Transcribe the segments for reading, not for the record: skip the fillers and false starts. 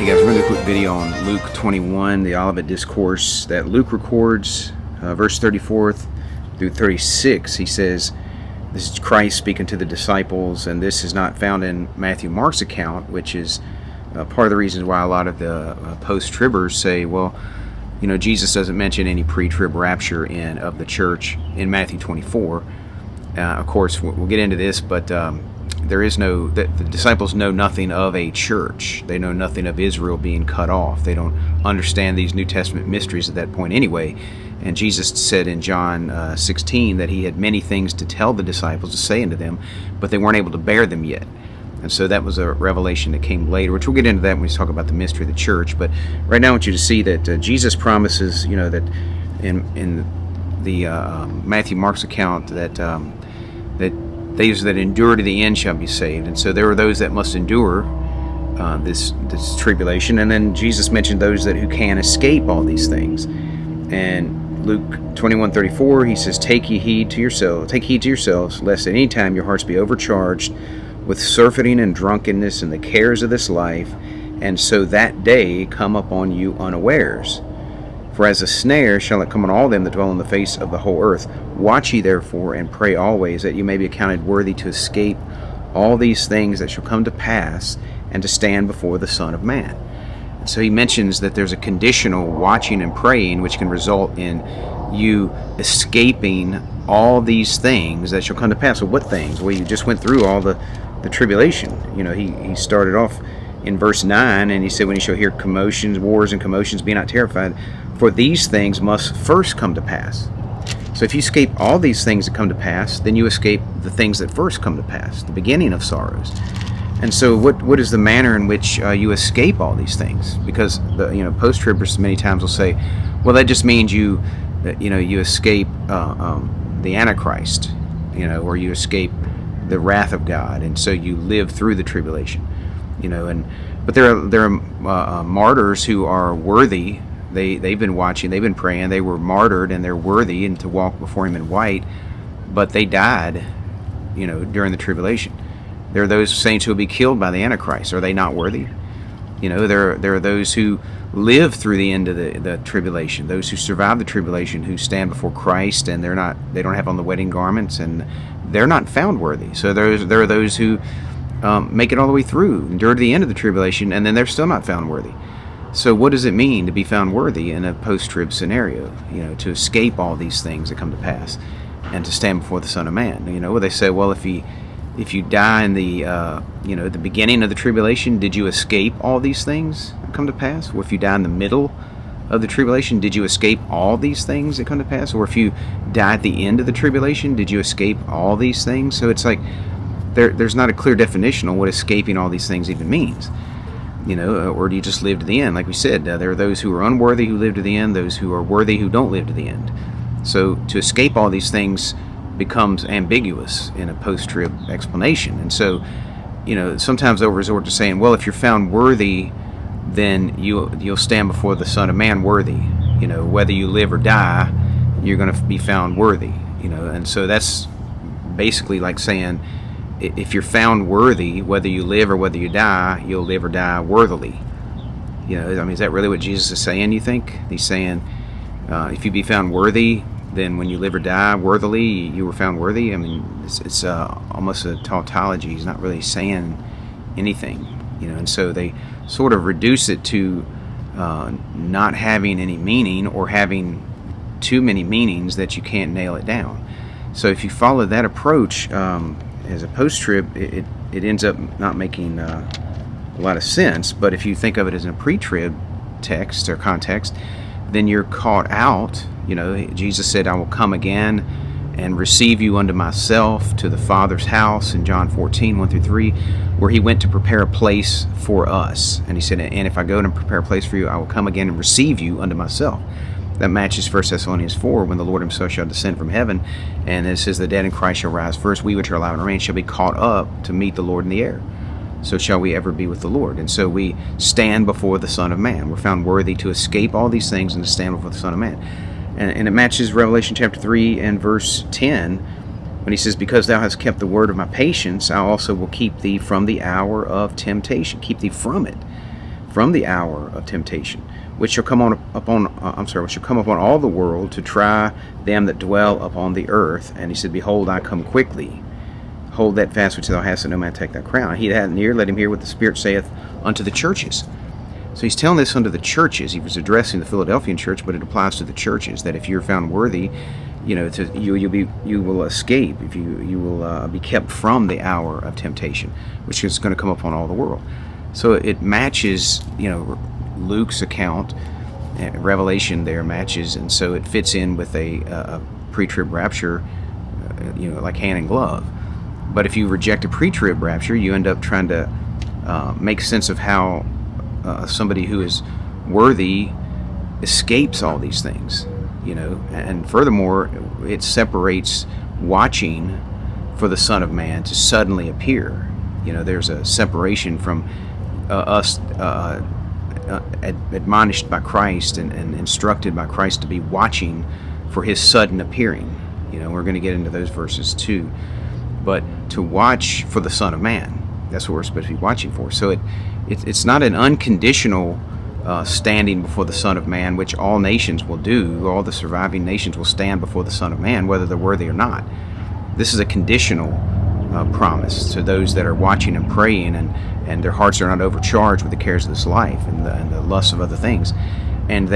guys, we're going to do a quick video on Luke 21, the Olivet Discourse that Luke records, verse 34 through 36. He says, this is Christ speaking to the disciples, and this is not found in Matthew Mark's account, which is part of the reasons why a lot of the post-tribbers say, well, you know, Jesus doesn't mention any pre-trib rapture of the church in Matthew 24. Of course, we'll get into this, but the disciples know nothing of a church. They know nothing of Israel being cut off. They don't understand these New Testament mysteries at that point anyway. And Jesus said in John 16 that he had many things to tell the disciples, to say unto them, but they weren't able to bear them yet. And so that was a revelation that came later, which we'll get into that when we talk about the mystery of the church. But right now I want you to see that Jesus promises, you know, that in the Matthew Mark's account that those that endure to the end shall be saved. And so there are those that must endure this tribulation. And then Jesus mentioned those who can escape all these things. And Luke 21:34, he says, Take heed to yourselves, lest at any time your hearts be overcharged with surfeiting and drunkenness and the cares of this life, and so that day come upon you unawares. For as a snare shall it come on all them that dwell on the face of the whole earth. Watch ye therefore, and pray always, that you may be accounted worthy to escape all these things that shall come to pass, and to stand before the Son of Man. And so he mentions that there's a conditional watching and praying, which can result in you escaping all these things that shall come to pass. So what things? Well, you just went through all the tribulation. You know, he started off in verse 9, and he said, when you shall hear commotions, wars and commotions, be not terrified, for these things must first come to pass. So if you escape all these things that come to pass, then you escape the things that first come to pass, the beginning of sorrows. And so what is the manner in which you escape all these things? Because the post-tribbers many times will say, well, that just means you escape the Antichrist, or you escape the wrath of God, and so you live through the tribulation, but there are martyrs who are worthy. They've been watching, they've been praying, they were martyred, and they're worthy and to walk before Him in white, but they died, during the tribulation. There are those saints who will be killed by the Antichrist. Are they not worthy? There are those who live through the end of the tribulation, those who survive the tribulation, who stand before Christ, and they don't have on the wedding garments, and they're not found worthy. So there are those who make it all the way through, endure to the end of the tribulation, and then they're still not found worthy. So what does it mean to be found worthy in a post-trib scenario? To escape all these things that come to pass, and to stand before the Son of Man. Where they say, well, if you die in the beginning of the tribulation, did you escape all these things that come to pass? Or if you die in the middle of the tribulation, did you escape all these things that come to pass? Or if you die at the end of the tribulation, did you escape all these things? So it's like there's not a clear definition on what escaping all these things even means. Or do you just live to the end? Like we said, there are those who are unworthy who live to the end, those who are worthy who don't live to the end. So to escape all these things becomes ambiguous in a post-trib explanation. And so, sometimes they'll resort to saying, well, if you're found worthy, then you'll stand before the Son of Man worthy. Whether you live or die, you're going to be found worthy. And so that's basically like saying, if you're found worthy, whether you live or whether you die, you'll live or die worthily. Is that really what Jesus is saying, you think? He's saying, if you be found worthy, then when you live or die worthily, you were found worthy. It's almost a tautology. He's not really saying anything, and so they sort of reduce it to not having any meaning, or having too many meanings that you can't nail it down. So if you follow that approach as a post-trib, it ends up not making a lot of sense. But if you think of it as a pre-trib text or context, then you're caught out. Jesus said, I will come again and receive you unto myself to the Father's house in John 14:1-3, where He went to prepare a place for us. And He said, and if I go and prepare a place for you, I will come again and receive you unto myself. That matches 1 Thessalonians 4, when the Lord Himself shall descend from heaven, and it says, the dead in Christ shall rise first. We which are alive and remain shall be caught up to meet the Lord in the air. So shall we ever be with the Lord. And so we stand before the Son of Man. We're found worthy to escape all these things and to stand before the Son of Man. And it matches Revelation chapter 3 and verse 10, when He says, because thou hast kept the word of my patience, I also will keep thee from the hour of temptation. Keep thee from it. from the hour of temptation, which shall come which shall come upon all the world to try them that dwell upon the earth. And he said, Behold, I come quickly. Hold that fast which thou hast, and no man take thy crown. He that hath an ear, let him hear what the Spirit saith unto the churches. So he's telling this unto the churches. He was addressing the Philadelphian church, but it applies to the churches, that if you're found worthy, you will escape, if you will be kept from the hour of temptation, which is going to come upon all the world. So it matches, Luke's account, Revelation there matches, and so it fits in with a pre-trib rapture, like hand in glove. But if you reject a pre-trib rapture, you end up trying to make sense of how somebody who is worthy escapes all these things, and furthermore, it separates watching for the Son of Man to suddenly appear. There's a separation from us admonished by Christ and instructed by Christ to be watching for his sudden appearing. We're going to get into those verses too. But to watch for the Son of Man, that's what we're supposed to be watching for. So it's not an unconditional standing before the Son of Man, which all nations will do. All the surviving nations will stand before the Son of Man, whether they're worthy or not. This is a conditional promise to those that are watching and praying, and their hearts are not overcharged with the cares of this life and the lusts of other things. And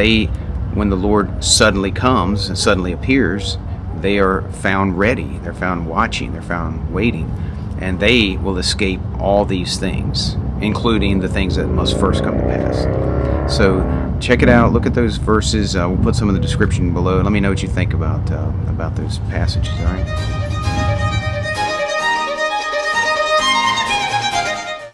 when the Lord suddenly comes and suddenly appears, they are found ready, they're found watching, they're found waiting, and they will escape all these things, including the things that must first come to pass. So check it out, look at those verses. We'll put some in the description below. Let me know what you think about those passages, all right?